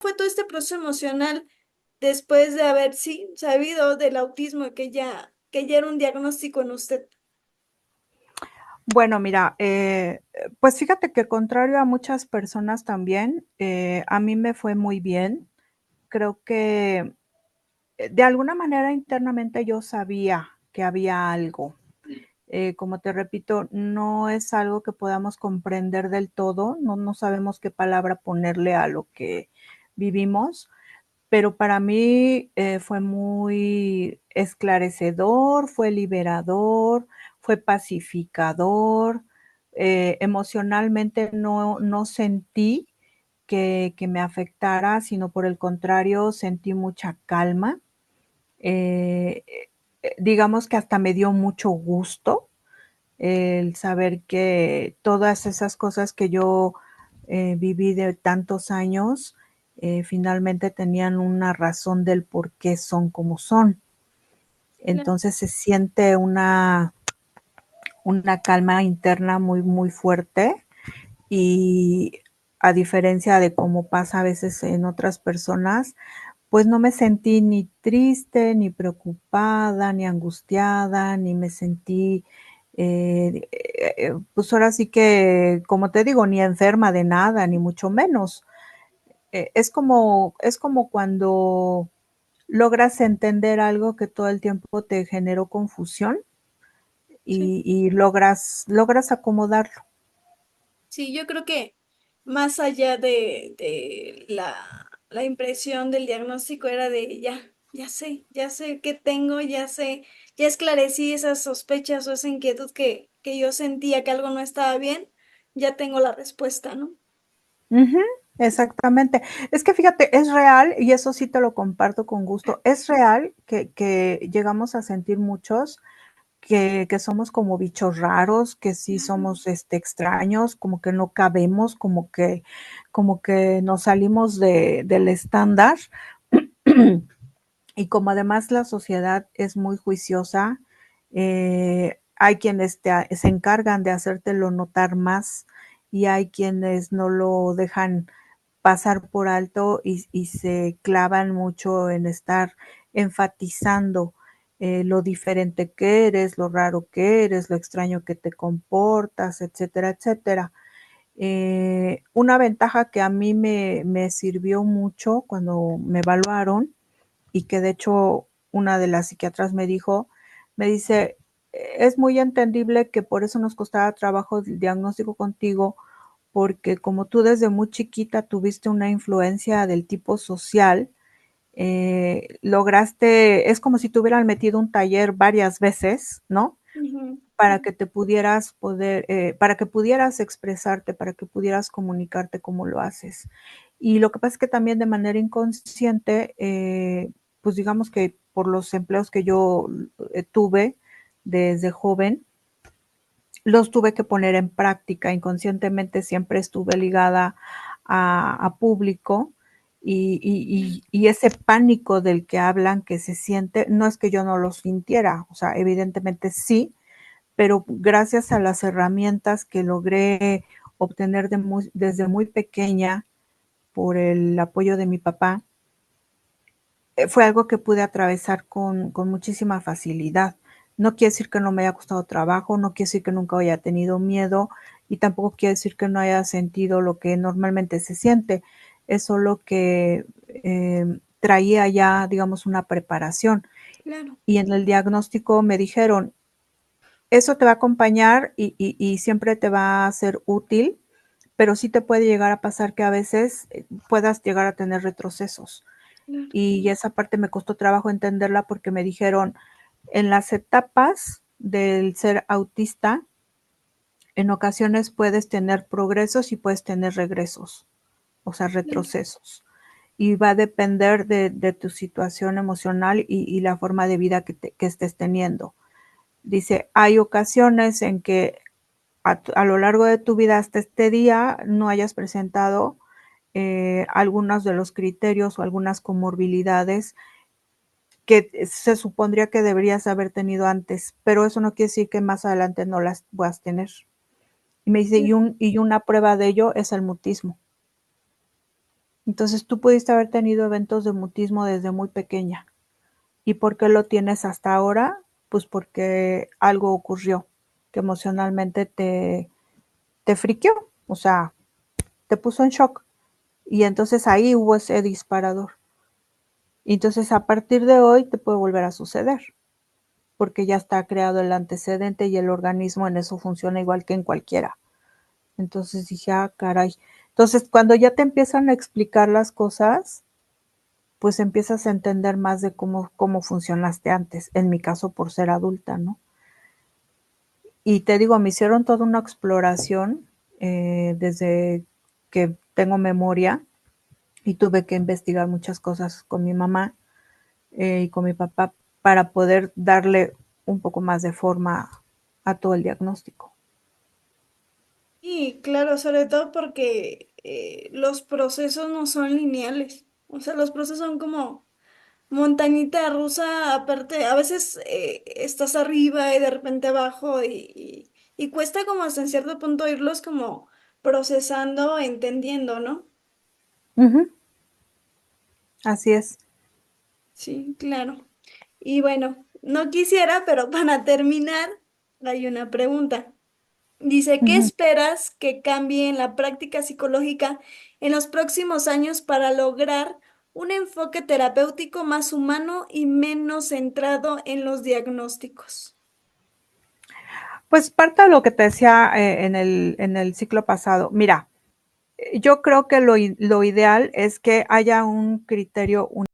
fue todo este proceso emocional después de haber, sí, sabido del autismo, que ya era un diagnóstico en usted? Bueno, mira, pues fíjate que contrario a muchas personas también, a mí me fue muy bien. Creo que de alguna manera internamente yo sabía que había algo. Como te repito, no es algo que podamos comprender del todo, no sabemos qué palabra ponerle a lo que vivimos, pero para mí fue muy esclarecedor, fue liberador, fue pacificador. Emocionalmente no sentí que me afectara, sino por el contrario, sentí mucha calma. Eh, digamos que hasta me dio mucho gusto el saber que todas esas cosas que yo viví de tantos años, finalmente tenían una razón del por qué son como son. Claro. Entonces se siente una calma interna muy, muy fuerte y a diferencia de cómo pasa a veces en otras personas, pues no me sentí ni triste, ni preocupada, ni angustiada, ni me sentí, pues ahora sí que, como te digo, ni enferma de nada, ni mucho menos. Es como cuando logras entender algo que todo el tiempo te generó confusión Sí. y logras acomodarlo. Sí, yo creo que más allá de la impresión del diagnóstico era de ya sé qué tengo, ya sé, ya esclarecí esas sospechas o esa inquietud que yo sentía que algo no estaba bien, ya tengo la respuesta, ¿no? Ujú, exactamente. Es que fíjate, es real, y eso sí te lo comparto con gusto, es real que llegamos a sentir muchos que somos como bichos raros, que sí Claro. somos extraños, como que no cabemos, como que nos salimos del estándar. Y como además la sociedad es muy juiciosa, hay quienes se encargan de hacértelo notar más y hay quienes no lo dejan pasar por alto y se clavan mucho en estar enfatizando lo diferente que eres, lo raro que eres, lo extraño que te comportas, etcétera, etcétera. Una ventaja que a mí me sirvió mucho cuando me evaluaron y que de hecho una de las psiquiatras me dijo, me dice, es muy entendible que por eso nos costaba trabajo el diagnóstico contigo, porque como tú desde muy chiquita tuviste una influencia del tipo social, lograste, es como si te hubieran metido un taller varias veces, ¿no? Ujú. Para que te pudieras poder, para que pudieras expresarte, para que pudieras comunicarte como lo haces. Y lo que pasa es que también de manera inconsciente, pues digamos que por los empleos que yo tuve desde joven, los tuve que poner en práctica. Inconscientemente siempre estuve ligada a público y ese pánico del que hablan, que se siente, no es que yo no lo sintiera, o sea, evidentemente sí, pero gracias a las herramientas que logré obtener desde muy pequeña por el apoyo de mi papá, fue algo que pude atravesar con muchísima facilidad. No quiere decir que no me haya costado trabajo, no quiere decir que nunca haya tenido miedo y tampoco quiere decir que no haya sentido lo que normalmente se siente. Es solo que traía ya, digamos, una preparación. Claro. Y en el diagnóstico me dijeron, eso te va a acompañar y siempre te va a ser útil, pero sí te puede llegar a pasar que a veces puedas llegar a tener retrocesos. Claro. Y esa parte me costó trabajo entenderla porque me dijeron, en las etapas del ser autista, en ocasiones puedes tener progresos y puedes tener regresos, o sea, Claro. retrocesos. Y va a depender de tu situación emocional y la forma de vida que estés teniendo. Dice, hay ocasiones en que a lo largo de tu vida hasta este día no hayas presentado algunos de los criterios o algunas comorbilidades que se supondría que deberías haber tenido antes, pero eso no quiere decir que más adelante no las puedas tener. Y me dice, y una prueba de ello es el mutismo. Entonces tú pudiste haber tenido eventos de mutismo desde muy pequeña. ¿Y por qué lo tienes hasta ahora? Pues porque algo ocurrió que emocionalmente te friqueó, o sea, te puso en shock. Y entonces ahí hubo ese disparador. Y entonces a partir de hoy te puede volver a suceder, porque ya está creado el antecedente y el organismo en eso funciona igual que en cualquiera. Entonces dije, ah, caray. Entonces, cuando ya te empiezan a explicar las cosas, pues empiezas a entender más de cómo funcionaste antes, en mi caso por ser adulta, ¿no? Y te digo, me hicieron toda una exploración desde que tengo memoria y tuve que investigar muchas cosas con mi mamá y con mi papá para poder darle un poco más de forma a todo el diagnóstico. Y claro, sobre todo porque los procesos no son lineales. O sea, los procesos son como montañita rusa, aparte, a veces estás arriba y de repente abajo y cuesta como hasta en cierto punto irlos como procesando, entendiendo, ¿no? Ujú, así es. Sí, claro. Y bueno, no quisiera, pero para terminar, hay una pregunta. Dice, ¿qué Ujú. esperas que cambie en la práctica psicológica en los próximos años para lograr un enfoque terapéutico más humano y menos centrado en los diagnósticos? Pues parte de lo que te decía en el ciclo pasado. Mira, yo creo que lo ideal es que haya un criterio